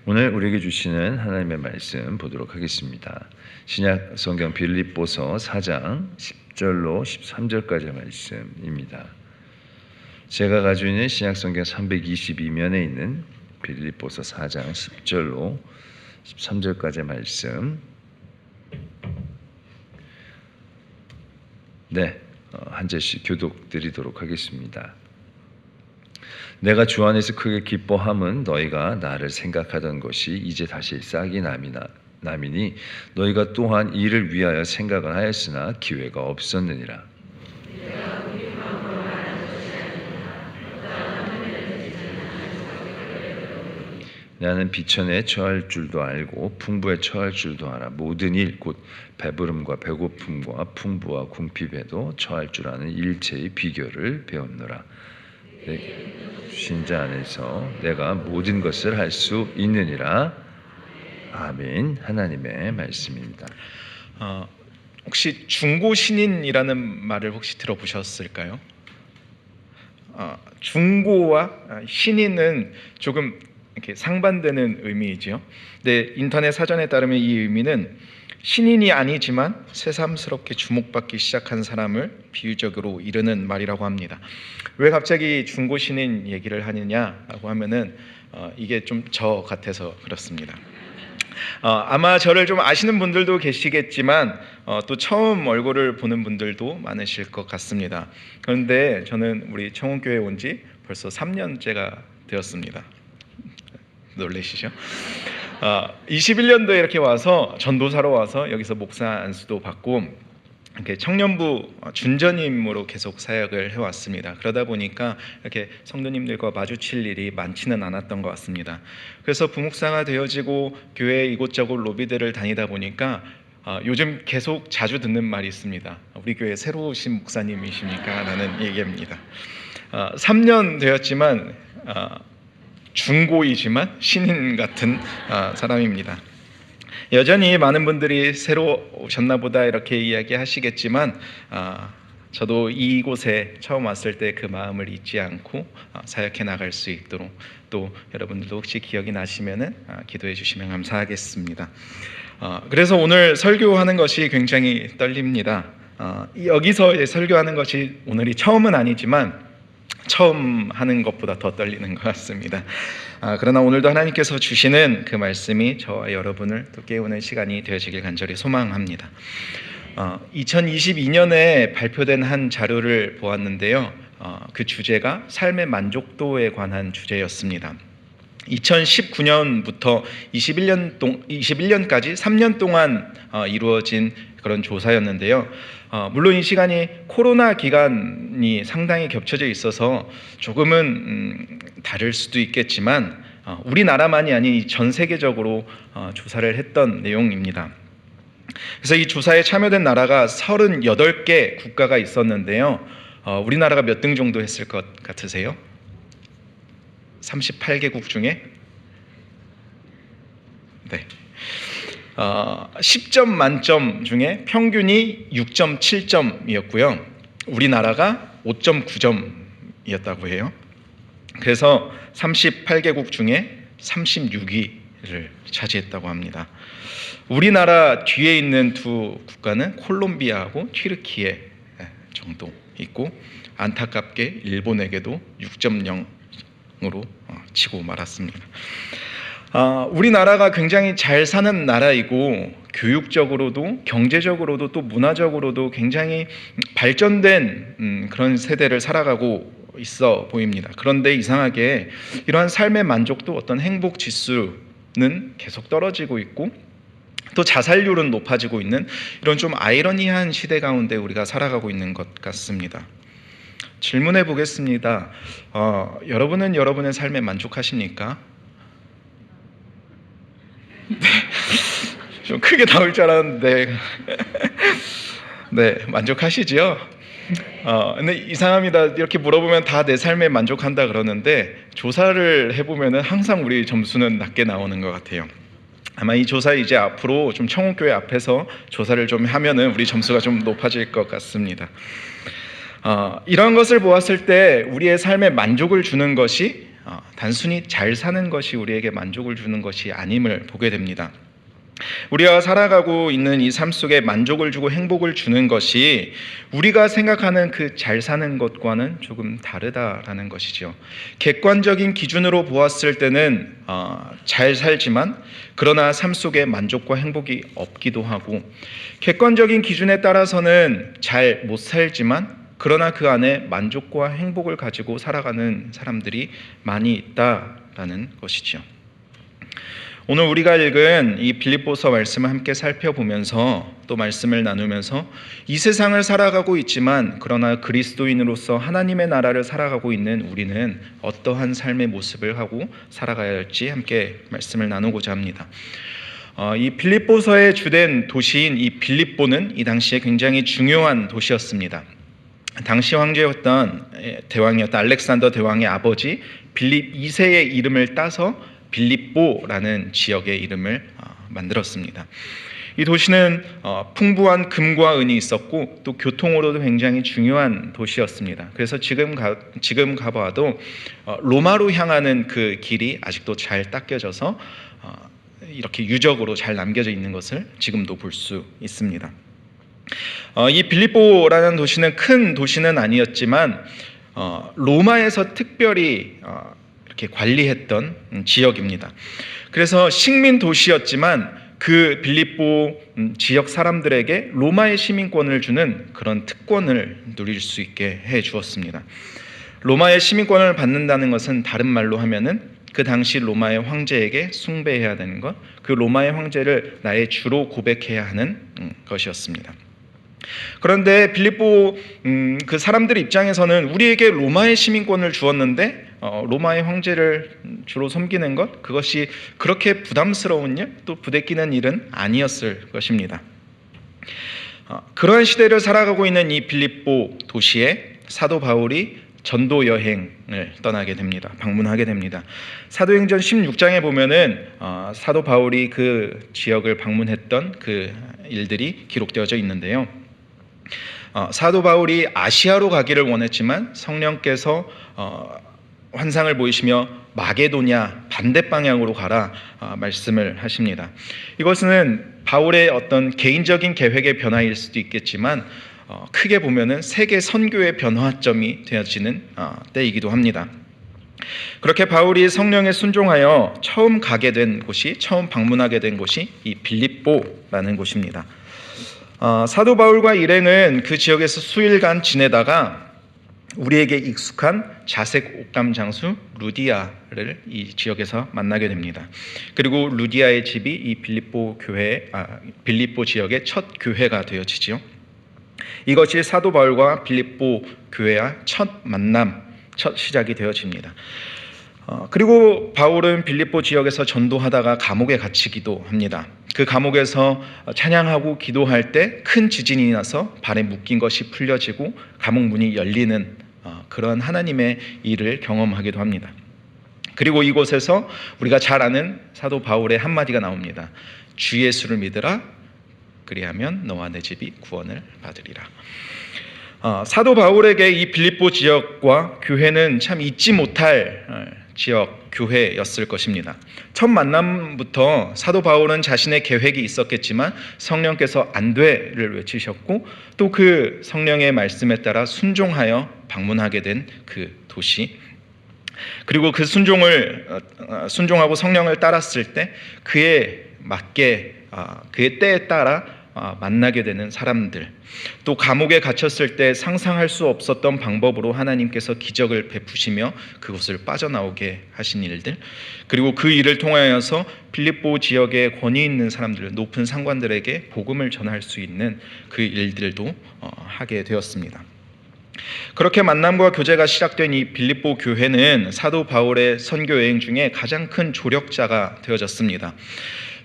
오늘 우리에게 주시는 하나님의 말씀 보도록 하겠습니다. 신약 성경 빌립보서 4장 10절로 13절까지의 말씀입니다. 제가 가지고 있는 신약 성경 322면에 있는 빌립보서 4장 10절로 13절까지의 말씀, 한 절씩 교독드리도록 하겠습니다. 내가 주 안에서 크게 기뻐함은 너희가 나를 생각하던 것이 이제 다시 싹이 남이니 너희가 또한 이를 위하여 생각을 하였으나 기회가 없었느니라. 나는 비천에 처할 줄도 알고 풍부에 처할 줄도 알아. 모든 일 곧 배부름과 배고픔과 풍부와 궁핍에도 처할 줄 아는 일체의 비결을 배웠노라. 신자 안에서 내가 모든 것을 할 수 있느니라. 아멘. 하나님의 말씀입니다. 혹시 중고신인이라는 말을 혹시 들어보셨을까요? 중고와 신인은 조금 이렇게 상반되는 의미이죠. 근데 인터넷 사전에 따르면 이 의미는 신인이 아니지만 새삼스럽게 주목받기 시작한 사람을 비유적으로 이르는 말이라고 합니다. 왜 갑자기 중고 신인 얘기를 하느냐라고 하면은 이게 좀 저 같아서 그렇습니다. 아마 저를 좀 아시는 분들도 계시겠지만 또 처음 얼굴을 보는 분들도 많으실 것 같습니다. 그런데 저는 우리 청운교회에 온 지 벌써 3년째가 되었습니다. 놀라시죠? 21년도에 이렇게 와서 전도사로 와서 여기서 목사 안수도 받고 이렇게 청년부 준전임으로 계속 사역을 해왔습니다. 그러다 보니까 이렇게 성도님들과 마주칠 일이 많지는 않았던 것 같습니다. 그래서 부목사가 되어지고 교회 이곳저곳 로비들을 다니다 보니까 요즘 계속 자주 듣는 말이 있습니다. 우리 교회 새로 오신 목사님이십니까? 라는 얘기입니다. 3년 되었지만 중고이지만 신인 같은 사람입니다. 여전히 많은 분들이 새로 오셨나 보다 이렇게 이야기하시겠지만 저도 이곳에 처음 왔을 때 그 마음을 잊지 않고 사역해 나갈 수 있도록, 또 여러분들도 혹시 기억이 나시면은 기도해 주시면 감사하겠습니다. 그래서 오늘 설교하는 것이 굉장히 떨립니다. 여기서 설교하는 것이 오늘이 처음은 아니지만 처음 하는 것보다 더 떨리는 것 같습니다. 그러나 오늘도 하나님께서 주시는 그 말씀이 저와 여러분을 또 깨우는 시간이 되어지길 간절히 소망합니다. 2022년에 발표된 한 자료를 보았는데요. 그 주제가 삶의 만족도에 관한 주제였습니다. 2019년부터 21년까지 3년 동안 이루어진 그런 조사였는데요. 물론 이 시간이 코로나 기간이 상당히 겹쳐져 있어서 조금은 다를 수도 있겠지만 우리나라만이 아닌 전 세계적으로 조사를 했던 내용입니다. 그래서 이 조사에 참여된 나라가 38개 국가가 있었는데요. 우리나라가 몇 등 정도 했을 것 같으세요? 38개국 중에? 네. 10점 만점 중에 평균이 6.7점이었고요. 우리나라가 5.9점이었다고 해요. 그래서 38개국 중에 36위를 차지했다고 합니다. 우리나라 뒤에 있는 두 국가는 콜롬비아하고 튀르키예 정도 있고, 안타깝게 일본에게도 6.0으로 치고 말았습니다. 우리나라가 굉장히 잘 사는 나라이고 교육적으로도 경제적으로도 또 문화적으로도 굉장히 발전된 그런 세대를 살아가고 있어 보입니다. 그런데 이상하게 이러한 삶의 만족도, 어떤 행복 지수는 계속 떨어지고 있고 또 자살률은 높아지고 있는 이런 좀 아이러니한 시대 가운데 우리가 살아가고 있는 것 같습니다. 질문해 보겠습니다. 여러분은 여러분의 삶에 만족하십니까? 좀 크게 나올 줄 알았는데 네, 만족하시죠? 근데 이상합니다. 이렇게 물어보면 다 내 삶에 만족한다 그러는데 조사를 해보면 항상 우리 점수는 낮게 나오는 것 같아요. 아마 이 조사 이제 앞으로 좀 청운교회 앞에서 조사를 좀 하면은 우리 점수가 좀 높아질 것 같습니다. 이런 것을 보았을 때 우리의 삶에 만족을 주는 것이 단순히 잘 사는 것이 우리에게 만족을 주는 것이 아님을 보게 됩니다. 우리가 살아가고 있는 이 삶 속에 만족을 주고 행복을 주는 것이 우리가 생각하는 그 잘 사는 것과는 조금 다르다라는 것이죠. 객관적인 기준으로 보았을 때는 잘 살지만 그러나 삶 속에 만족과 행복이 없기도 하고, 객관적인 기준에 따라서는 잘 못 살지만 그러나 그 안에 만족과 행복을 가지고 살아가는 사람들이 많이 있다라는 것이죠. 오늘 우리가 읽은 이 빌립보서 말씀을 함께 살펴보면서 또 말씀을 나누면서 이 세상을 살아가고 있지만 그러나 그리스도인으로서 하나님의 나라를 살아가고 있는 우리는 어떠한 삶의 모습을 하고 살아가야 할지 함께 말씀을 나누고자 합니다. 이 빌립보서의 주된 도시인 이 빌립보는 이 당시에 굉장히 중요한 도시였습니다. 당시 황제였던 대왕이었던 알렉산더 대왕의 아버지 빌립 2세의 이름을 따서 빌립보라는 지역의 이름을 만들었습니다. 이 도시는 풍부한 금과 은이 있었고 또 교통으로도 굉장히 중요한 도시였습니다. 그래서 지금 가봐도 로마로 향하는 그 길이 아직도 잘 닦여져서 이렇게 유적으로 잘 남겨져 있는 것을 지금도 볼 수 있습니다. 이 빌립보라는 도시는 큰 도시는 아니었지만 로마에서 특별히 이렇게 관리했던 지역입니다. 그래서 식민 도시였지만 그 빌립보 지역 사람들에게 로마의 시민권을 주는 그런 특권을 누릴 수 있게 해 주었습니다. 로마의 시민권을 받는다는 것은 다른 말로 하면은 그 당시 로마의 황제에게 숭배해야 되는 것, 그 로마의 황제를 나의 주로 고백해야 하는 것이었습니다. 그런데 빌립보 그 사람들 입장에서는 우리에게 로마의 시민권을 주었는데 로마의 황제를 주로 섬기는 것, 그것이 그렇게 부담스러운 일, 또 부대끼는 일은 아니었을 것입니다. 그러한 시대를 살아가고 있는 이 빌립보 도시에 사도 바울이 전도 여행을 떠나게 됩니다. 방문하게 됩니다. 사도행전 16장에 보면은 사도 바울이 그 지역을 방문했던 그 일들이 기록되어져 있는데요. 사도 바울이 아시아로 가기를 원했지만 성령께서 환상을 보이시며 마게도냐 반대 방향으로 가라 말씀을 하십니다. 이것은 바울의 어떤 개인적인 계획의 변화일 수도 있겠지만 크게 보면은 세계 선교의 변화점이 되어지는 때이기도 합니다. 그렇게 바울이 성령에 순종하여 처음 방문하게 된 곳이 이 빌립보라는 곳입니다. 사도 바울과 일행은 그 지역에서 수일간 지내다가 우리에게 익숙한 자색 옷감 장수 루디아를 이 지역에서 만나게 됩니다. 그리고 루디아의 집이 이 빌립보 지역의 첫 교회가 되어지죠. 이것이 사도 바울과 빌립보 교회와 첫 만남, 첫 시작이 되어집니다. 그리고 바울은 빌립보 지역에서 전도하다가 감옥에 갇히기도 합니다. 그 감옥에서 찬양하고 기도할 때 큰 지진이 나서 발에 묶인 것이 풀려지고 감옥 문이 열리는 그런 하나님의 일을 경험하기도 합니다. 그리고 이곳에서 우리가 잘 아는 사도 바울의 한마디가 나옵니다. 주 예수를 믿으라, 그리하면 너와 내 집이 구원을 받으리라. 사도 바울에게 이 빌립보 지역과 교회는 참 잊지 못할 지역 교회였을 것입니다. 첫 만남부터 사도 바울은 자신의 계획이 있었겠지만 성령께서 안 돼를 외치셨고 또 그 성령의 말씀에 따라 순종하여 방문하게 된 그 도시, 그리고 그 순종하고 성령을 따랐을 때 그의 때에 따라 만나게 되는 사람들, 또 감옥에 갇혔을 때 상상할 수 없었던 방법으로 하나님께서 기적을 베푸시며 그곳을 빠져나오게 하신 일들, 그리고 그 일을 통하여서 빌립보 지역에 권위 있는 사람들, 높은 상관들에게 복음을 전할 수 있는 그 일들도 하게 되었습니다. 그렇게 만남과 교제가 시작된 이 빌립보 교회는 사도 바울의 선교 여행 중에 가장 큰 조력자가 되어졌습니다.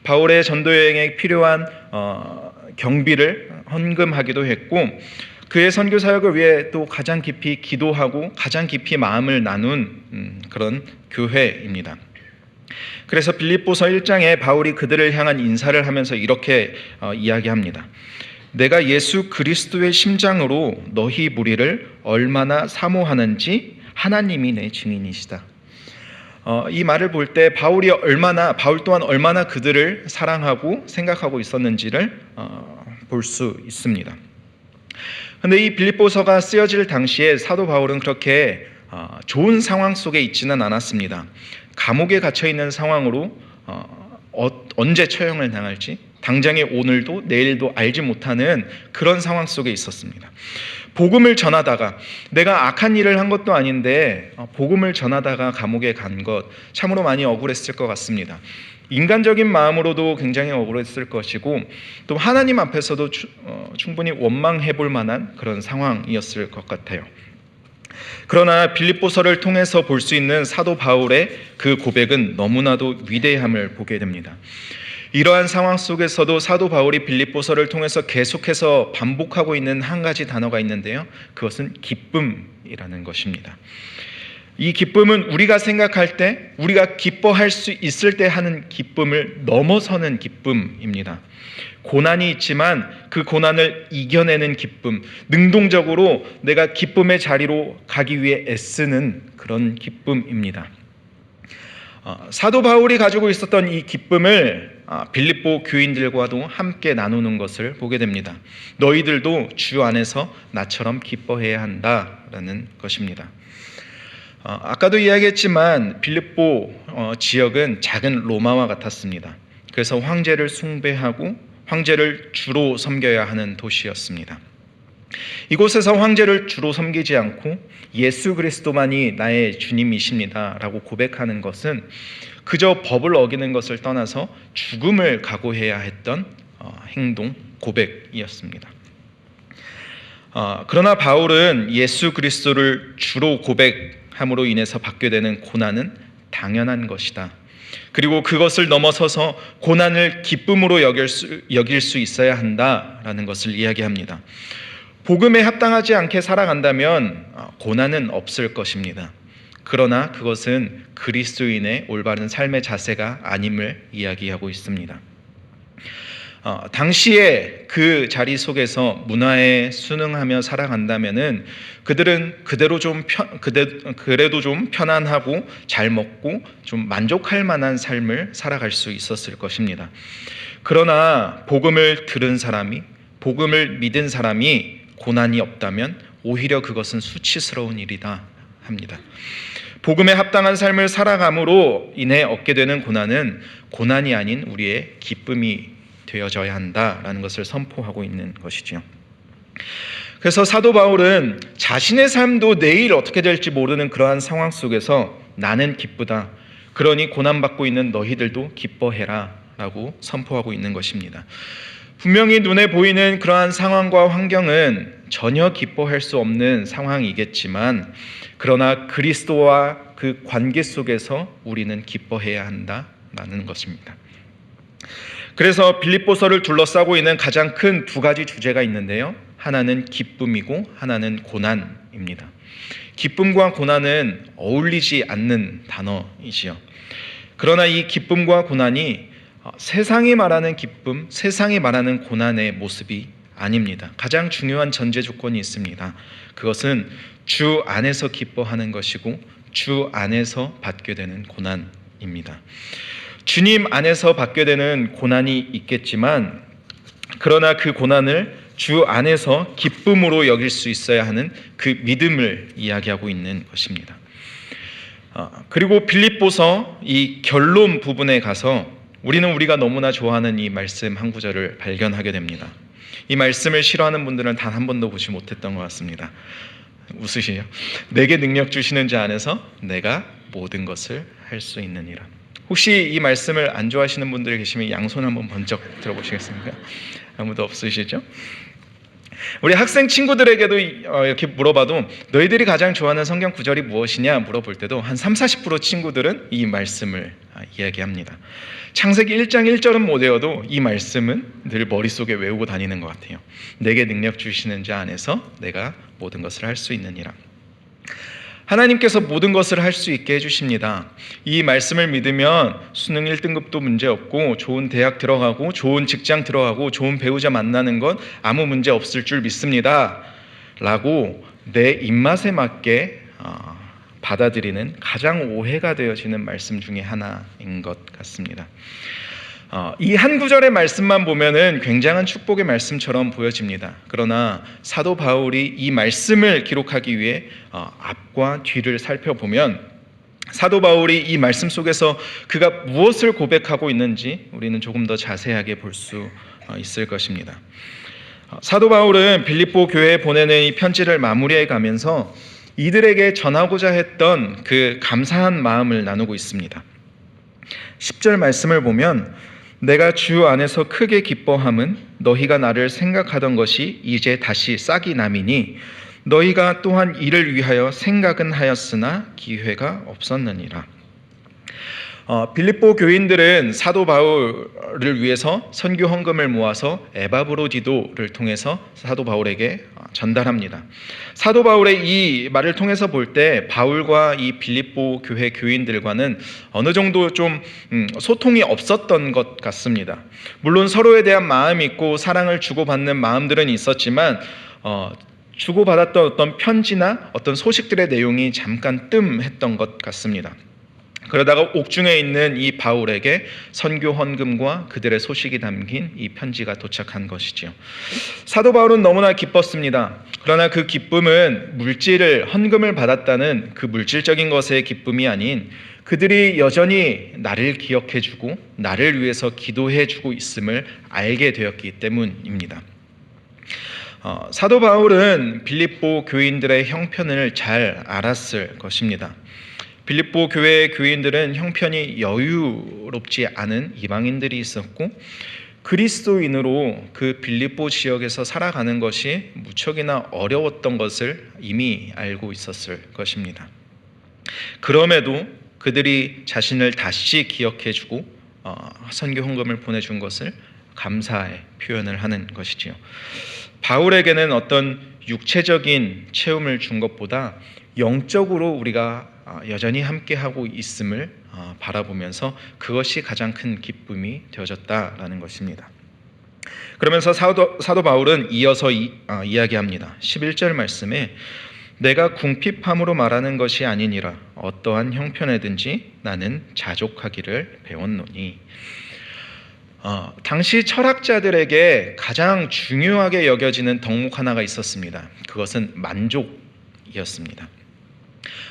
바울의 전도 여행에 필요한 경비를 헌금하기도 했고 그의 선교 사역을 위해 또 가장 깊이 기도하고 가장 깊이 마음을 나눈 그런 교회입니다. 그래서 빌립보서 1장에 바울이 그들을 향한 인사를 하면서 이렇게 이야기합니다. 내가 예수 그리스도의 심장으로 너희 무리를 얼마나 사모하는지 하나님이 내 증인이시다. 이 말을 볼 때 바울 또한 얼마나 그들을 사랑하고 생각하고 있었는지를 볼 수 있습니다. 그런데 이 빌립보서가 쓰여질 당시에 사도 바울은 그렇게 좋은 상황 속에 있지는 않았습니다. 감옥에 갇혀 있는 상황으로 언제 처형을 당할지 당장의 오늘도 내일도 알지 못하는 그런 상황 속에 있었습니다. 복음을 전하다가 내가 악한 일을 한 것도 아닌데 복음을 전하다가 감옥에 간 것 참으로 많이 억울했을 것 같습니다. 인간적인 마음으로도 굉장히 억울했을 것이고 또 하나님 앞에서도 충분히 원망해 볼 만한 그런 상황이었을 것 같아요. 그러나 빌립보서를 통해서 볼 수 있는 사도 바울의 그 고백은 너무나도 위대함을 보게 됩니다. 이러한 상황 속에서도 사도 바울이 빌립보서를 통해서 계속해서 반복하고 있는 한 가지 단어가 있는데요. 그것은 기쁨이라는 것입니다. 이 기쁨은 우리가 생각할 때, 우리가 기뻐할 수 있을 때 하는 기쁨을 넘어서는 기쁨입니다. 고난이 있지만 그 고난을 이겨내는 기쁨, 능동적으로 내가 기쁨의 자리로 가기 위해 애쓰는 그런 기쁨입니다. 사도 바울이 가지고 있었던 이 기쁨을 빌립보 교인들과도 함께 나누는 것을 보게 됩니다. 너희들도 주 안에서 나처럼 기뻐해야 한다라는 것입니다. 아까도 이야기했지만 빌립보 지역은 작은 로마와 같았습니다. 그래서 황제를 숭배하고 황제를 주로 섬겨야 하는 도시였습니다. 이곳에서 황제를 주로 섬기지 않고 예수 그리스도만이 나의 주님이십니다 라고 고백하는 것은 그저 법을 어기는 것을 떠나서 죽음을 각오해야 했던 행동, 고백이었습니다. 그러나 바울은 예수 그리스도를 주로 고백함으로 인해서 받게 되는 고난은 당연한 것이다. 그리고 그것을 넘어서서 고난을 기쁨으로 여길 수 있어야 한다라는 것을 이야기합니다. 복음에 합당하지 않게 살아간다면 고난은 없을 것입니다. 그러나 그것은 그리스도인의 올바른 삶의 자세가 아님을 이야기하고 있습니다. 당시에 그 자리 속에서 문화에 순응하며 살아간다면은 그들은 그래도 좀 편안하고 잘 먹고 좀 만족할 만한 삶을 살아갈 수 있었을 것입니다. 그러나 복음을 들은 사람이, 복음을 믿은 사람이 고난이 없다면 오히려 그것은 수치스러운 일이다 합니다. 복음에 합당한 삶을 살아감으로 인해 얻게 되는 고난은 고난이 아닌 우리의 기쁨이 되어져야 한다라는 것을 선포하고 있는 것이죠. 그래서 사도 바울은 자신의 삶도 내일 어떻게 될지 모르는 그러한 상황 속에서 나는 기쁘다. 그러니 고난받고 있는 너희들도 기뻐해라 라고 선포하고 있는 것입니다. 분명히 눈에 보이는 그러한 상황과 환경은 전혀 기뻐할 수 없는 상황이겠지만 그러나 그리스도와 그 관계 속에서 우리는 기뻐해야 한다라는 것입니다. 그래서 빌립보서를 둘러싸고 있는 가장 큰 두 가지 주제가 있는데요. 하나는 기쁨이고 하나는 고난입니다. 기쁨과 고난은 어울리지 않는 단어이지요. 그러나 이 기쁨과 고난이 세상이 말하는 기쁨, 세상이 말하는 고난의 모습이 아닙니다. 가장 중요한 전제 조건이 있습니다. 그것은 주 안에서 기뻐하는 것이고 주 안에서 받게 되는 고난입니다. 주님 안에서 받게 되는 고난이 있겠지만 그러나 그 고난을 주 안에서 기쁨으로 여길 수 있어야 하는 그 믿음을 이야기하고 있는 것입니다. 그리고 빌립보서 이 결론 부분에 가서 우리가 너무나 좋아하는 이 말씀 한 구절을 발견하게 됩니다. 이 말씀을 싫어하는 분들은 단 한 번도 보지 못했던 것 같습니다. 웃으시죠? 내게 능력 주시는 자 안에서 내가 모든 것을 할 수 있느니라. 혹시 이 말씀을 안 좋아하시는 분들이 계시면 양손 한번 번쩍 들어보시겠습니까? 아무도 없으시죠? 우리 학생 친구들에게도 이렇게 물어봐도 너희들이 가장 좋아하는 성경 구절이 무엇이냐 물어볼 때도 한 30-40% 친구들은 이 말씀을 이야기합니다. 창세기 1장 1절은 못 외워도 이 말씀은 늘 머릿속에 외우고 다니는 것 같아요. 내게 능력 주시는 자 안에서 내가 모든 것을 할 수 있느니라. 하나님께서 모든 것을 할 수 있게 해주십니다. 이 말씀을 믿으면 수능 1등급도 문제없고 좋은 대학 들어가고 좋은 직장 들어가고 좋은 배우자 만나는 건 아무 문제 없을 줄 믿습니다 라고 내 입맛에 맞게 받아들이는 가장 오해가 되어지는 말씀 중에 하나인 것 같습니다. 이 한 구절의 말씀만 보면은 굉장한 축복의 말씀처럼 보여집니다. 그러나 사도 바울이 이 말씀을 기록하기 위해 앞과 뒤를 살펴보면 사도 바울이 이 말씀 속에서 그가 무엇을 고백하고 있는지 우리는 조금 더 자세하게 볼 수 있을 것입니다. 사도 바울은 빌립보 교회에 보내는 이 편지를 마무리해 가면서 이들에게 전하고자 했던 그 감사한 마음을 나누고 있습니다. 10절 말씀을 보면 내가 주 안에서 크게 기뻐함은 너희가 나를 생각하던 것이 이제 다시 싹이 남이니 너희가 또한 이를 위하여 생각은 하였으나 기회가 없었느니라. 빌립보 교인들은 사도 바울을 위해서 선교 헌금을 모아서 에바브로디도를 통해서 사도 바울에게 전달합니다. 사도 바울의 이 말을 통해서 볼 때 바울과 이 빌립보 교회 교인들과는 어느 정도 좀 소통이 없었던 것 같습니다. 물론 서로에 대한 마음이 있고 사랑을 주고받는 마음들은 있었지만 주고받았던 어떤 편지나 어떤 소식들의 내용이 잠깐 뜸했던 것 같습니다. 그러다가 옥중에 있는 이 바울에게 선교 헌금과 그들의 소식이 담긴 이 편지가 도착한 것이지요. 사도 바울은 너무나 기뻤습니다. 그러나 그 기쁨은 헌금을 받았다는 그 물질적인 것의 기쁨이 아닌 그들이 여전히 나를 기억해주고 나를 위해서 기도해주고 있음을 알게 되었기 때문입니다. 사도 바울은 빌립보 교인들의 형편을 잘 알았을 것입니다. 빌립보 교회의 교인들은 형편이 여유롭지 않은 이방인들이 있었고 그리스도인으로 그 빌립보 지역에서 살아가는 것이 무척이나 어려웠던 것을 이미 알고 있었을 것입니다. 그럼에도 그들이 자신을 다시 기억해주고 선교 헌금을 보내준 것을 감사의 표현을 하는 것이지요. 바울에게는 어떤 육체적인 체험을 준 것보다 영적으로 우리가 여전히 함께하고 있음을 바라보면서 그것이 가장 큰 기쁨이 되어졌다라는 것입니다. 그러면서 사도 바울은 이어서 이야기합니다. 11절 말씀에 내가 궁핍함으로 말하는 것이 아니니라 어떠한 형편에든지 나는 자족하기를 배웠노니. 당시 철학자들에게 가장 중요하게 여겨지는 덕목 하나가 있었습니다. 그것은 만족이었습니다.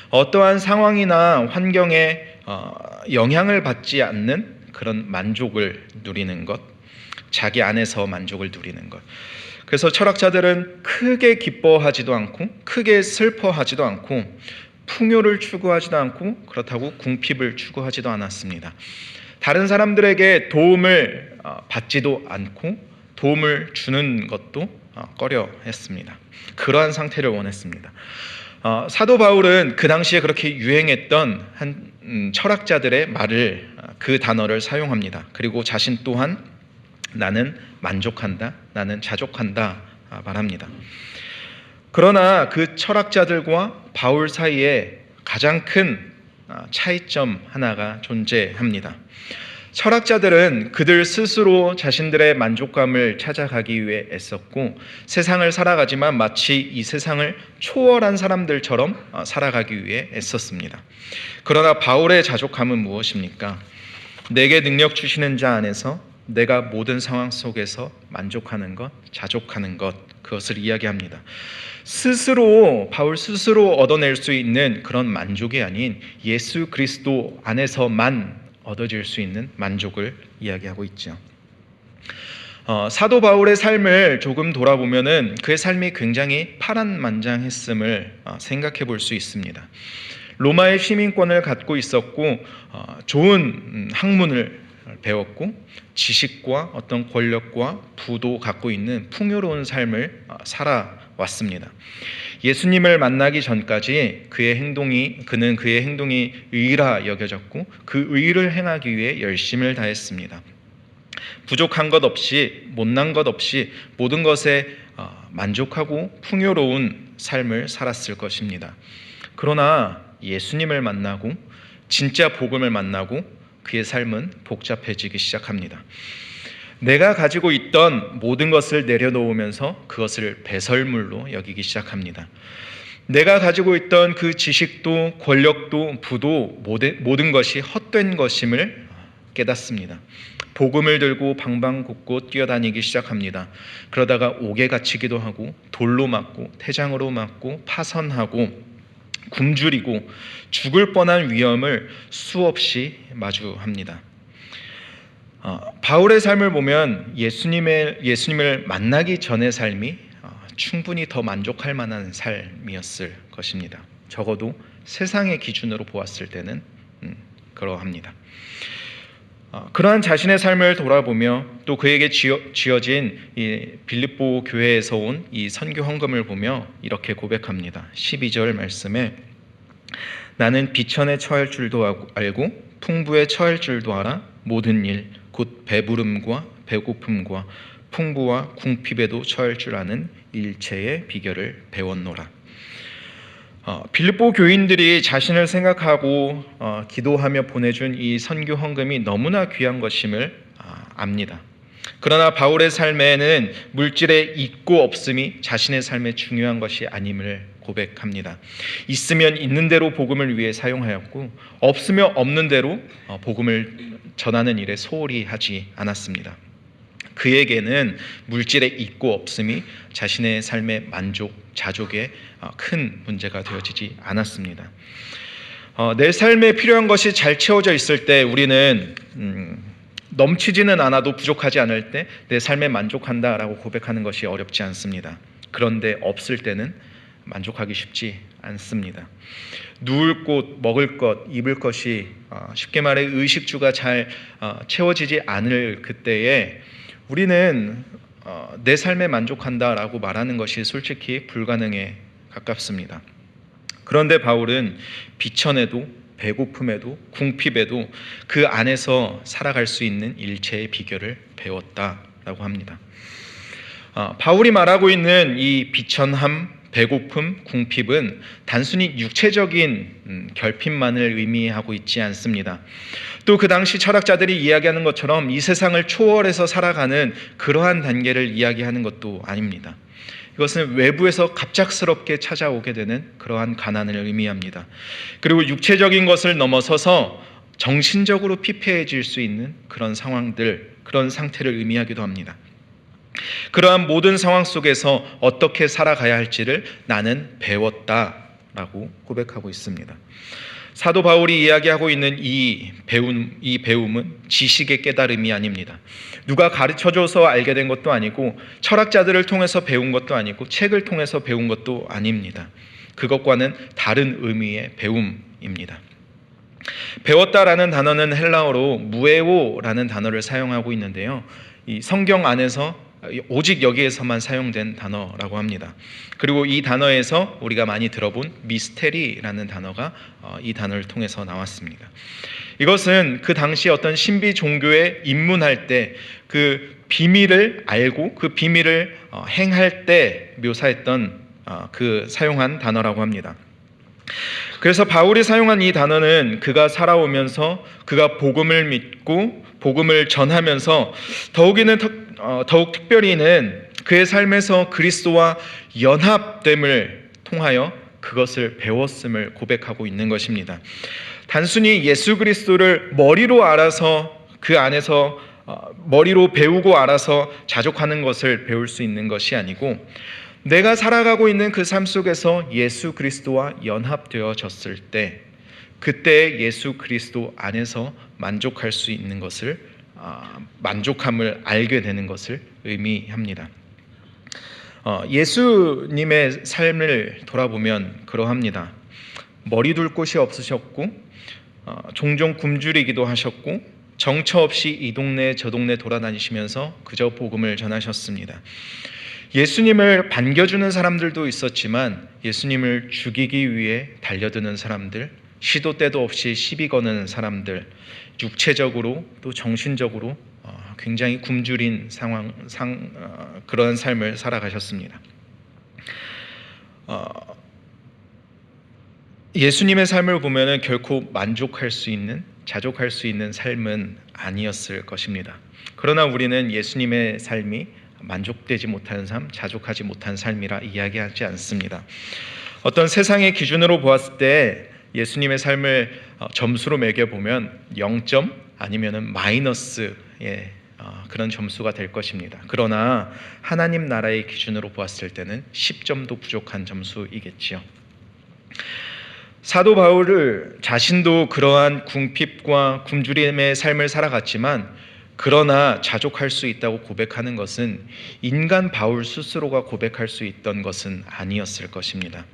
어떠한 상황이나 환경에 영향을 받지 않는 그런 만족을 누리는 것, 자기 안에서 만족을 누리는 것. 그래서 철학자들은 크게 기뻐하지도 않고 크게 슬퍼하지도 않고 풍요를 추구하지도 않고 그렇다고 궁핍을 추구하지도 않았습니다. 다른 사람들에게 도움을 받지도 않고 도움을 주는 것도 꺼려했습니다. 그러한 상태를 원했습니다. 사도 바울은 그 당시에 그렇게 유행했던 한 철학자들의 말을 그 단어를 사용합니다. 그리고 자신 또한 나는 만족한다, 나는 자족한다 말합니다. 그러나 그 철학자들과 바울 사이에 가장 큰 차이점 하나가 존재합니다. 철학자들은 그들 스스로 자신들의 만족감을 찾아가기 위해 애썼고 세상을 살아가지만 마치 이 세상을 초월한 사람들처럼 살아가기 위해 애썼습니다. 그러나 바울의 자족함은 무엇입니까? 내게 능력 주시는 자 안에서 내가 모든 상황 속에서 만족하는 것, 자족하는 것, 그것을 이야기합니다. 바울 스스로 얻어낼 수 있는 그런 만족이 아닌 예수 그리스도 안에서만 얻어질 수 있는 만족을 이야기하고 있죠. 사도 바울의 삶을 조금 돌아보면은 그의 삶이 굉장히 파란만장했음을 생각해 볼 수 있습니다. 로마의 시민권을 갖고 있었고 좋은 학문을 배웠고 지식과 어떤 권력과 부도 갖고 있는 풍요로운 삶을 살아왔습니다. 예수님을 만나기 전까지 그는 그의 행동이 의라 여겨졌고 그 의를 행하기 위해 열심을 다했습니다. 부족한 것 없이 못난 것 없이 모든 것에 만족하고 풍요로운 삶을 살았을 것입니다. 그러나 예수님을 만나고 진짜 복음을 만나고 그의 삶은 복잡해지기 시작합니다. 내가 가지고 있던 모든 것을 내려놓으면서 그것을 배설물로 여기기 시작합니다. 내가 가지고 있던 그 지식도 권력도 부도 모든 것이 헛된 것임을 깨닫습니다. 복음을 들고 방방곡곡 뛰어다니기 시작합니다. 그러다가 옥에 갇히기도 하고 돌로 맞고 태장으로 맞고 파선하고 굶주리고 죽을 뻔한 위험을 수없이 마주합니다. 바울의 삶을 보면 예수님을 만나기 전의 삶이 충분히 더 만족할 만한 삶이었을 것입니다. 적어도 세상의 기준으로 보았을 때는 그러합니다. 그러한 자신의 삶을 돌아보며 또 그에게 지어진 이 빌립보 교회에서 온 이 선교 헌금을 보며 이렇게 고백합니다. 12절 말씀에 나는 비천에 처할 줄도 알고 풍부에 처할 줄도 알아 모든 일 곧 배부름과 배고픔과 풍부와 궁핍에도 처할 줄 아는 일체의 비결을 배웠노라. 빌립보 교인들이 자신을 생각하고 기도하며 보내준 이 선교 헌금이 너무나 귀한 것임을 압니다. 그러나 바울의 삶에는 물질의 있고 없음이 자신의 삶에 중요한 것이 아님을 고백합니다. 있으면 있는 대로 복음을 위해 사용하였고 없으면 없는 대로 복음을 전하는 일에 소홀히 하지 않았습니다. 그에게는 물질의 있고 없음이 자신의 삶의 만족, 자족에 큰 문제가 되어지지 않았습니다. 내 삶에 필요한 것이 잘 채워져 있을 때 우리는 넘치지는 않아도 부족하지 않을 때 내 삶에 만족한다라고 고백하는 것이 어렵지 않습니다. 그런데 없을 때는 만족하기 쉽지 않습니다. 누울 곳, 먹을 것, 입을 것이 쉽게 말해 의식주가 잘 채워지지 않을 그때에 우리는 내 삶에 만족한다라고 말하는 것이 솔직히 불가능에 가깝습니다. 그런데 바울은 비천에도 배고픔에도 궁핍에도 그 안에서 살아갈 수 있는 일체의 비결을 배웠다라고 합니다. 바울이 말하고 있는 이 비천함, 배고픔, 궁핍은 단순히 육체적인 결핍만을 의미하고 있지 않습니다. 또 그 당시 철학자들이 이야기하는 것처럼 이 세상을 초월해서 살아가는 그러한 단계를 이야기하는 것도 아닙니다. 이것은 외부에서 갑작스럽게 찾아오게 되는 그러한 가난을 의미합니다. 그리고 육체적인 것을 넘어서서 정신적으로 피폐해질 수 있는 그런 상황들, 그런 상태를 의미하기도 합니다. 그러한 모든 상황 속에서 어떻게 살아가야 할지를 나는 배웠다라고 고백하고 있습니다. 사도 바울이 이야기하고 있는 이 배움은 지식의 깨달음이 아닙니다. 누가 가르쳐줘서 알게 된 것도 아니고 철학자들을 통해서 배운 것도 아니고 책을 통해서 배운 것도 아닙니다. 그것과는 다른 의미의 배움입니다. 배웠다라는 단어는 헬라어로 무에오라는 단어를 사용하고 있는데요. 이 성경 안에서 오직 여기에서만 사용된 단어라고 합니다. 그리고 이 단어에서 우리가 많이 들어본 미스테리라는 단어가 이 단어를 통해서 나왔습니다. 이것은 그 당시 어떤 신비 종교에 입문할 때 그 비밀을 알고 그 비밀을 행할 때 묘사했던 사용한 단어라고 합니다. 그래서 바울이 사용한 이 단어는 그가 살아오면서 그가 복음을 믿고 복음을 전하면서 더욱 특별히는 그의 삶에서 그리스도와 연합됨을 통하여 그것을 배웠음을 고백하고 있는 것입니다. 단순히 예수 그리스도를 머리로 알아서 그 안에서 머리로 배우고 알아서 자족하는 것을 배울 수 있는 것이 아니고 내가 살아가고 있는 그 삶 속에서 예수 그리스도와 연합되어졌을 때 그때 예수 그리스도 안에서 만족할 수 있는 것을 만족함을 알게 되는 것을 의미합니다. 예수님의 삶을 돌아보면 그러합니다. 머리 둘 곳이 없으셨고 종종 굶주리기도 하셨고 정처 없이 이 동네 저 동네 돌아다니시면서 그저 복음을 전하셨습니다. 예수님을 반겨주는 사람들도 있었지만 예수님을 죽이기 위해 달려드는 사람들, 시도 때도 없이 시비 거는 사람들, 육체적으로 또 정신적으로 굉장히 굶주린 그런 삶을 살아가셨습니다. 예수님의 삶을 보면은 결코 만족할 수 있는, 자족할 수 있는 삶은 아니었을 것입니다. 그러나 우리는 예수님의 삶이 만족되지 못하는 삶, 자족하지 못한 삶이라 이야기하지 않습니다. 어떤 세상의 기준으로 보았을 때 예수님의 삶을 점수로 매겨보면 0점 아니면은 마이너스의 그런 점수가 될 것입니다. 그러나 하나님 나라의 기준으로 보았을 때는 10점도 부족한 점수이겠지요. 사도 바울 자신도 그러한 궁핍과 굶주림의 삶을 살아갔지만 그러나 자족할 수 있다고 고백하는 것은 인간 바울 스스로가 고백할 수 있던 것은 아니었을 것입니다.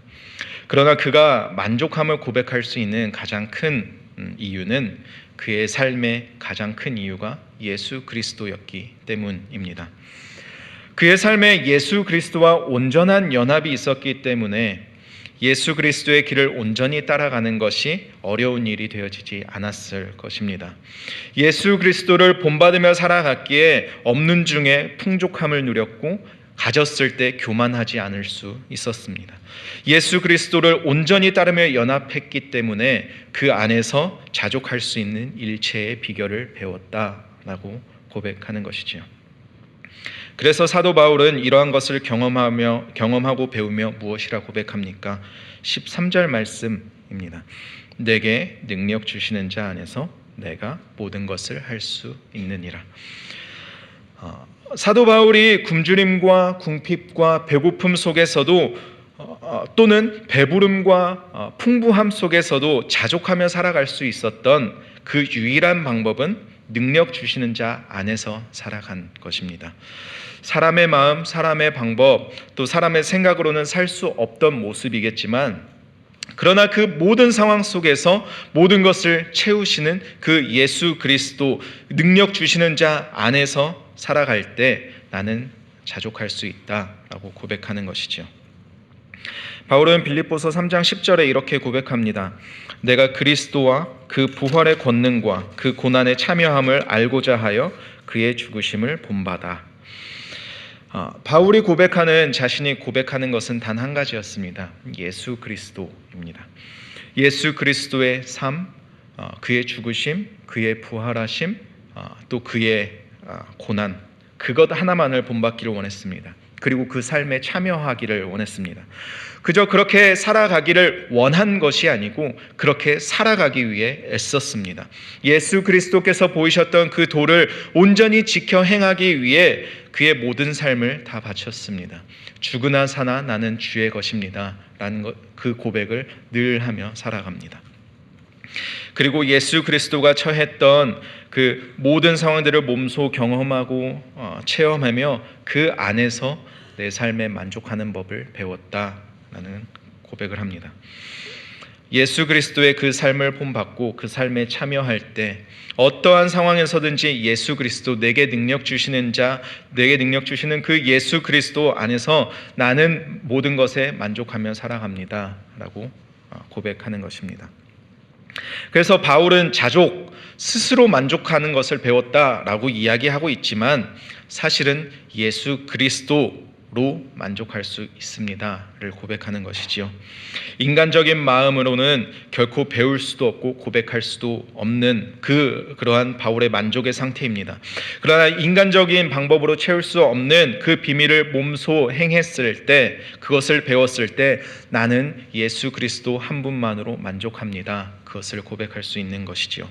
그러나 그가 만족함을 고백할 수 있는 가장 큰 이유는 그의 삶의 가장 큰 이유가 예수 그리스도였기 때문입니다. 그의 삶에 예수 그리스도와 온전한 연합이 있었기 때문에 예수 그리스도의 길을 온전히 따라가는 것이 어려운 일이 되어지지 않았을 것입니다. 예수 그리스도를 본받으며 살아갔기에 없는 중에 풍족함을 누렸고 가졌을 때 교만하지 않을 수 있었습니다. 예수 그리스도를 온전히 따르며 연합했기 때문에 그 안에서 자족할 수 있는 일체의 비결을 배웠다라고 고백하는 것이지요. 그래서 사도 바울은 이러한 것을 경험하고 배우며 무엇이라 고백합니까? 13절 말씀입니다. 내게 능력 주시는 자 안에서 내가 모든 것을 할 수 있느니라. 사도 바울이 굶주림과 궁핍과 배고픔 속에서도 또는 배부름과 풍부함 속에서도 자족하며 살아갈 수 있었던 그 유일한 방법은 능력 주시는 자 안에서 살아간 것입니다. 사람의 마음, 사람의 방법, 또 사람의 생각으로는 살 수 없던 모습이겠지만 그러나 그 모든 상황 속에서 모든 것을 채우시는 그 예수 그리스도 능력 주시는 자 안에서 살아갈 때 나는 자족할 수 있다라고 고백하는 것이죠. 바울은 빌립보서 3장 10절에 이렇게 고백합니다. 내가 그리스도와 그 부활의 권능과 그 고난에 참여함을 알고자 하여 그의 죽으심을 본받아. 바울이 자신이 고백하는 것은 단 한 가지였습니다. 예수 그리스도입니다. 예수 그리스도의 삶, 그의 죽으심, 그의 부활하심, 또 그의 고난, 그것 하나만을 본받기를 원했습니다. 그리고 그 삶에 참여하기를 원했습니다. 그저 그렇게 살아가기를 원한 것이 아니고 그렇게 살아가기 위해 애썼습니다. 예수 그리스도께서 보이셨던 그 도를 온전히 지켜 행하기 위해 그의 모든 삶을 다 바쳤습니다. 죽으나 사나 나는 주의 것입니다 라는 그 고백을 늘 하며 살아갑니다. 그리고 예수 그리스도가 처했던 그 모든 상황들을 몸소 경험하고 체험하며 그 안에서 내 삶에 만족하는 법을 배웠다라는 고백을 합니다. 예수 그리스도의 그 삶을 본받고 그 삶에 참여할 때 어떠한 상황에서든지 예수 그리스도 내게 능력 주시는 그 예수 그리스도 안에서 나는 모든 것에 만족하며 살아갑니다 라고 고백하는 것입니다. 그래서 바울은 스스로 만족하는 것을 배웠다라고 이야기하고 있지만 사실은 예수 그리스도로 만족할 수 있습니다를 고백하는 것이지요. 인간적인 마음으로는 결코 배울 수도 없고 고백할 수도 없는 그러한 바울의 만족의 상태입니다. 그러나 인간적인 방법으로 채울 수 없는 그 비밀을 몸소 행했을 때, 그것을 배웠을 때 나는 예수 그리스도 한 분만으로 만족합니다. 그것을 고백할 수 있는 것이지요.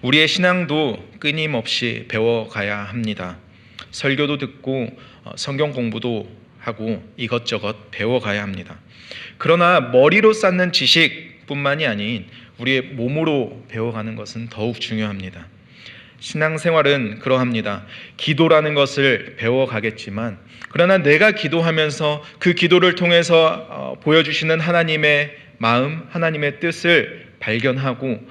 우리의 신앙도 끊임없이 배워가야 합니다. 설교도 듣고 성경 공부도 하고 이것저것 배워가야 합니다. 그러나 머리로 쌓는 지식뿐만이 아닌 우리의 몸으로 배워가는 것은 더욱 중요합니다. 신앙생활은 그러합니다. 기도라는 것을 배워가겠지만 그러나 내가 기도하면서 그 기도를 통해서 보여주시는 하나님의 마음, 하나님의 뜻을 발견하고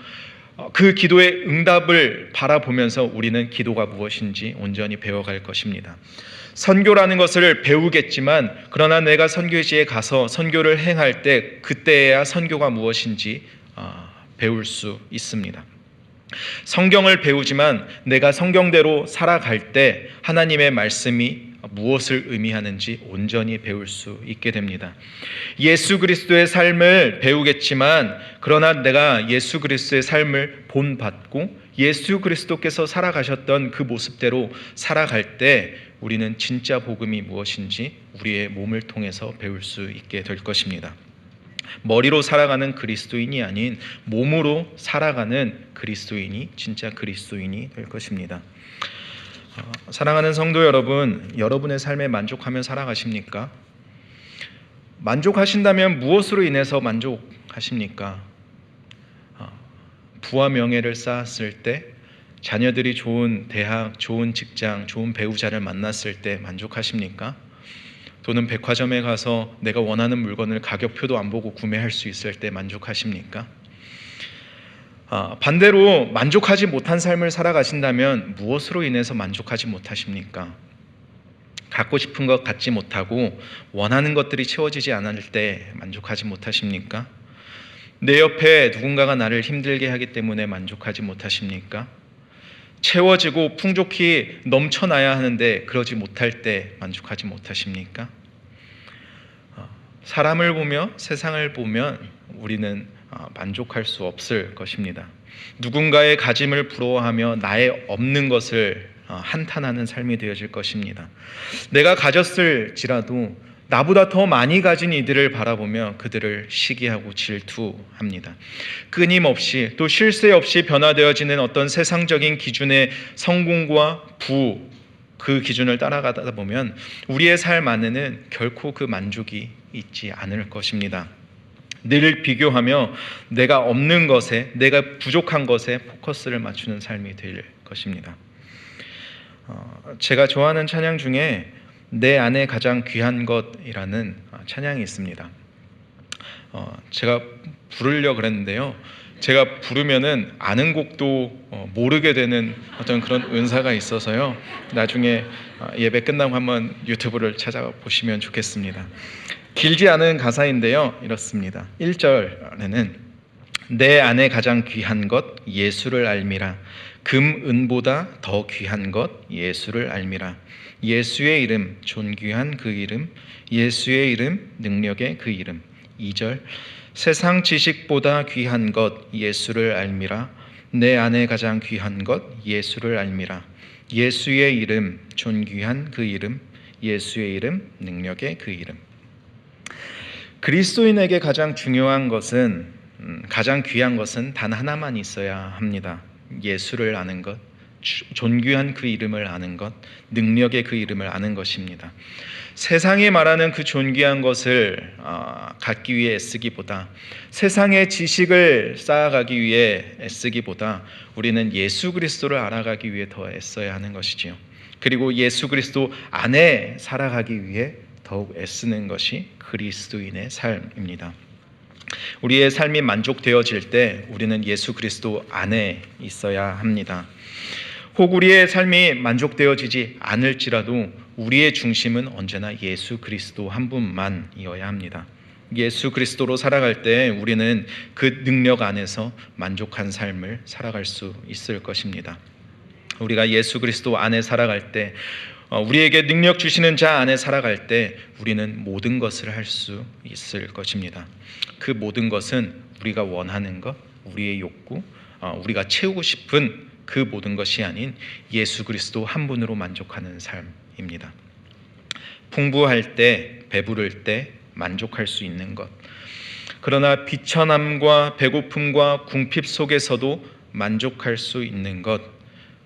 그 기도의 응답을 바라보면서 우리는 기도가 무엇인지 온전히 배워갈 것입니다. 선교라는 것을 배우겠지만 그러나 내가 선교지에 가서 선교를 행할 때 그때야 선교가 무엇인지 배울 수 있습니다. 성경을 배우지만 내가 성경대로 살아갈 때 하나님의 말씀이 무엇을 의미하는지 온전히 배울 수 있게 됩니다. 예수 그리스도의 삶을 배우겠지만 그러나 내가 예수 그리스도의 삶을 본받고 예수 그리스도께서 살아가셨던 그 모습대로 살아갈 때 우리는 진짜 복음이 무엇인지 우리의 몸을 통해서 배울 수 있게 될 것입니다. 머리로 살아가는 그리스도인이 아닌 몸으로 살아가는 그리스도인이 진짜 그리스도인이 될 것입니다. 사랑하는 성도 여러분, 여러분의 삶에 만족하며 살아가십니까? 만족하신다면 무엇으로 인해서 만족하십니까? 부와 명예를 쌓았을 때, 자녀들이 좋은 대학, 좋은 직장, 좋은 배우자를 만났을 때 만족하십니까? 또는 백화점에 가서 내가 원하는 물건을 가격표도 안 보고 구매할 수 있을 때 만족하십니까? 반대로 만족하지 못한 삶을 살아가신다면 무엇으로 인해서 만족하지 못하십니까? 갖고 싶은 것 갖지 못하고 원하는 것들이 채워지지 않을 때 만족하지 못하십니까? 내 옆에 누군가가 나를 힘들게 하기 때문에 만족하지 못하십니까? 채워지고 풍족히 넘쳐나야 하는데 그러지 못할 때 만족하지 못하십니까? 사람을 보며 세상을 보면 우리는 만족할 수 없을 것입니다. 누군가의 가짐을 부러워하며 나의 없는 것을 한탄하는 삶이 되어질 것입니다. 내가 가졌을지라도 나보다 더 많이 가진 이들을 바라보며 그들을 시기하고 질투합니다. 끊임없이 또 쉴 새 없이 변화되어지는 어떤 세상적인 기준의 성공과 부, 그 기준을 따라가다 보면 우리의 삶 안에는 결코 그 만족이 있지 않을 것입니다. 늘 비교하며 내가 없는 것에, 내가 부족한 것에 포커스를 맞추는 삶이 될 것입니다. 제가 좋아하는 찬양 중에 내 안에 가장 귀한 것이라는 찬양이 있습니다. 제가 부르려고 그랬는데요. 제가 부르면은 아는 곡도 모르게 되는 어떤 그런 은사가 있어서요. 나중에 예배 끝나고 한번 유튜브를 찾아보시면 좋겠습니다. 길지 않은 가사인데요. 이렇습니다. 1절에는 내 안에 가장 귀한 것 예수를 알미라. 금, 은보다 더 귀한 것 예수를 알미라. 예수의 이름 존귀한 그 이름, 예수의 이름 능력의 그 이름. 2절 세상 지식보다 귀한 것 예수를 알미라. 내 안에 가장 귀한 것 예수를 알미라. 예수의 이름 존귀한 그 이름, 예수의 이름 능력의 그 이름. 그리스도인에게 가장 중요한 것은 가장 귀한 것은 단 하나만 있어야 합니다. 예수를 아는 것, 존귀한 그 이름을 아는 것, 능력의 그 이름을 아는 것입니다. 세상이 말하는 그 존귀한 것을 갖기 위해 애쓰기보다, 세상의 지식을 쌓아가기 위해 애쓰기보다 우리는 예수 그리스도를 알아가기 위해 더 애써야 하는 것이지요. 그리고 예수 그리스도 안에 살아가기 위해 더욱 애쓰는 것이 그리스도인의 삶입니다. 우리의 삶이 만족되어질 때 우리는 예수 그리스도 안에 있어야 합니다. 혹 우리의 삶이 만족되어지지 않을지라도 우리의 중심은 언제나 예수 그리스도 한 분만이어야 합니다. 예수 그리스도로 살아갈 때 우리는 그 능력 안에서 만족한 삶을 살아갈 수 있을 것입니다. 우리가 예수 그리스도 안에 살아갈 때, 우리에게 능력 주시는 자 안에 살아갈 때 우리는 모든 것을 할 수 있을 것입니다. 그 모든 것은 우리가 원하는 것, 우리의 욕구, 우리가 채우고 싶은 그 모든 것이 아닌 예수 그리스도 한 분으로 만족하는 삶입니다. 풍부할 때, 배부를 때 만족할 수 있는 것. 그러나 비천함과 배고픔과 궁핍 속에서도 만족할 수 있는 것,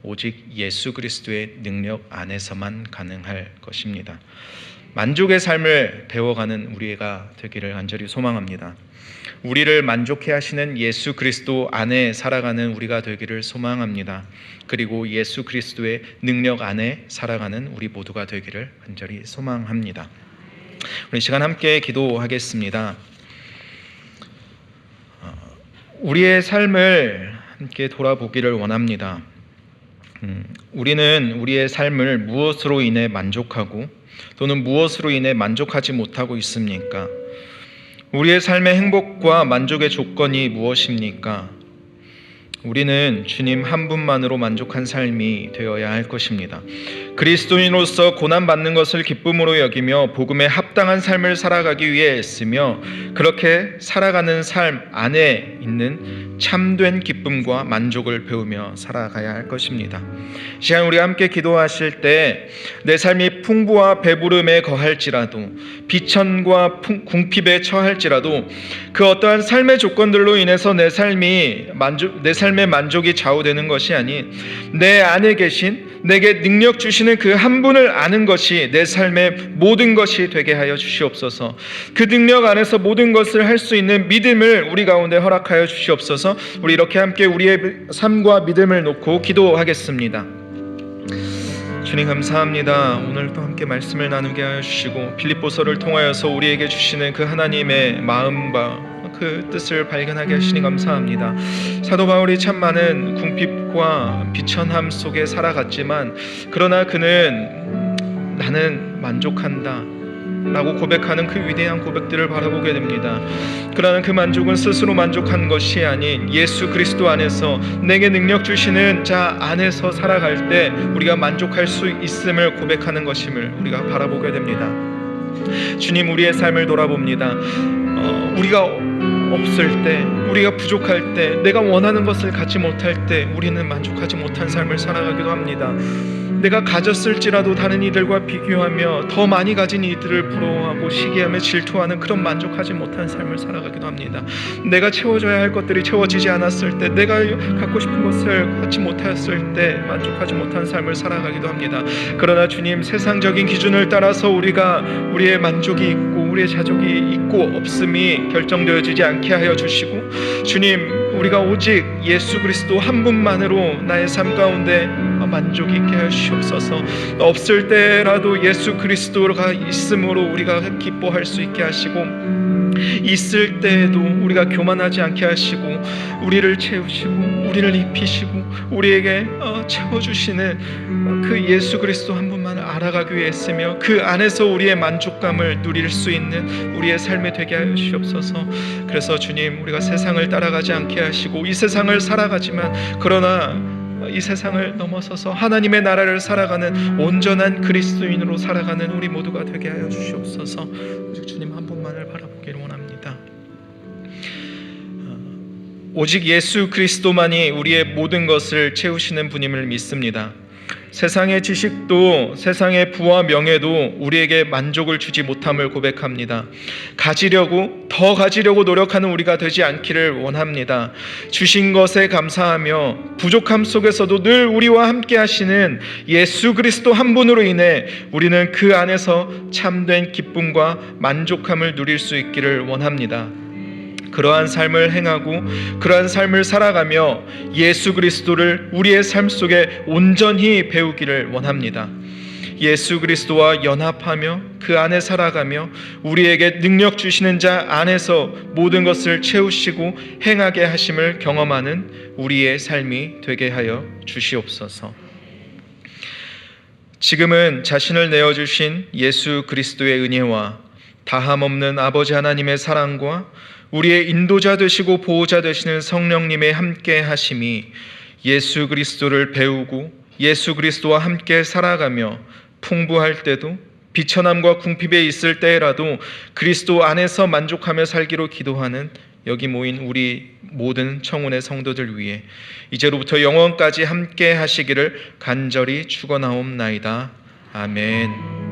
오직 예수 그리스도의 능력 안에서만 가능할 것입니다. 만족의 삶을 배워가는 우리가 되기를 간절히 소망합니다. 우리를 만족해 하시는 예수 그리스도 안에 살아가는 우리가 되기를 소망합니다. 그리고 예수 그리스도의 능력 안에 살아가는 우리 모두가 되기를 간절히 소망합니다. 우리 시간 함께 기도하겠습니다. 우리의 삶을 함께 돌아보기를 원합니다. 우리는 우리의 삶을 무엇으로 인해 만족하고 또는 무엇으로 인해 만족하지 못하고 있습니까? 우리의 삶의 행복과 만족의 조건이 무엇입니까? 우리는 주님 한 분만으로 만족한 삶이 되어야 할 것입니다. 그리스도인으로서 고난받는 것을 기쁨으로 여기며 복음에 합당한 삶을 살아가기 위해 애쓰며 그렇게 살아가는 삶 안에 있는 참된 기쁨과 만족을 배우며 살아가야 할 것입니다. 이 시간 우리 함께 기도하실 때 내 삶이 풍부와 배부름에 거할지라도 비천과 궁핍에 처할지라도 그 어떠한 삶의 조건들로 인해서 내 삶의 만족이 좌우되는 것이 아닌 내 안에 계신 내게 능력 주시는 그 한 분을 아는 것이 내 삶의 모든 것이 되게 하여 주시옵소서. 그 능력 안에서 모든 것을 할 수 있는 믿음을 우리 가운데 허락하여 주시옵소서. 우리 이렇게 함께 우리의 삶과 믿음을 놓고 기도하겠습니다. 주님 감사합니다. 오늘도 함께 말씀을 나누게 하여 주시고 빌립보서를 통하여서 우리에게 주시는 그 하나님의 마음과 그 뜻을 발견하게 하시니 감사합니다. 사도 바울이 참 많은 궁핍과 비천함 속에 살아갔지만 그러나 그는 나는 만족한다 라고 고백하는 그 위대한 고백들을 바라보게 됩니다. 그러나 그 만족은 스스로 만족한 것이 아닌 예수 그리스도 안에서 내게 능력 주시는 자 안에서 살아갈 때 우리가 만족할 수 있음을 고백하는 것임을 우리가 바라보게 됩니다. 주님, 우리의 삶을 돌아봅니다. 우리가 없을 때, 우리가 부족할 때, 내가 원하는 것을 갖지 못할 때 우리는 만족하지 못한 삶을 살아가기도 합니다. 내가 가졌을지라도 다른 이들과 비교하며 더 많이 가진 이들을 부러워하고 시기하며 질투하는 그런 만족하지 못한 삶을 살아가기도 합니다. 내가 채워줘야 할 것들이 채워지지 않았을 때, 내가 갖고 싶은 것을 갖지 못하였을 때 만족하지 못한 삶을 살아가기도 합니다. 그러나 주님, 세상적인 기준을 따라서 우리의 만족이 있고 우리의 자족이 있고 없음이 결정되어지지 않게 하여 주시고, 주님, 우리가 오직 예수 그리스도 한 분만으로 나의 삶 가운데 만족이 있게 하여 주시옵소서. 없을 때라도 예수 그리스도가 있음으로 우리가 기뻐할 수 있게 하시고, 있을 때에도 우리가 교만하지 않게 하시고 우리를 채우시고 우리를 입히시고 우리에게 채워주시는 그 예수 그리스도 한 분만을 알아가기 위해 애쓰며 그 안에서 우리의 만족감을 누릴 수 있는 우리의 삶이 되게 하여 주시옵소서. 그래서 주님, 우리가 세상을 따라가지 않게 하시고 이 세상을 살아가지만 그러나 이 세상을 넘어서서 하나님의 나라를 살아가는 온전한 그리스도인으로 살아가는 우리 모두가 되게 하여 주시옵소서. 주님 한 분만을 바라보기를 원합니다. 오직 예수 그리스도만이 우리의 모든 것을 채우시는 분임을 믿습니다. 세상의 지식도 세상의 부와 명예도 우리에게 만족을 주지 못함을 고백합니다. 더 가지려고 노력하는 우리가 되지 않기를 원합니다. 주신 것에 감사하며 부족함 속에서도 늘 우리와 함께 하시는 예수 그리스도 한 분으로 인해 우리는 그 안에서 참된 기쁨과 만족함을 누릴 수 있기를 원합니다. 그러한 삶을 행하고 그러한 삶을 살아가며 예수 그리스도를 우리의 삶 속에 온전히 배우기를 원합니다. 예수 그리스도와 연합하며 그 안에 살아가며 우리에게 능력 주시는 자 안에서 모든 것을 채우시고 행하게 하심을 경험하는 우리의 삶이 되게 하여 주시옵소서. 지금은 자신을 내어주신 예수 그리스도의 은혜와 다함없는 아버지 하나님의 사랑과 우리의 인도자 되시고 보호자 되시는 성령님의 함께 하심이 예수 그리스도를 배우고 예수 그리스도와 함께 살아가며 풍부할 때도 비천함과 궁핍에 있을 때라도 그리스도 안에서 만족하며 살기로 기도하는 여기 모인 우리 모든 청운의 성도들 위해 이제로부터 영원까지 함께 하시기를 간절히 축원하옵나이다. 아멘.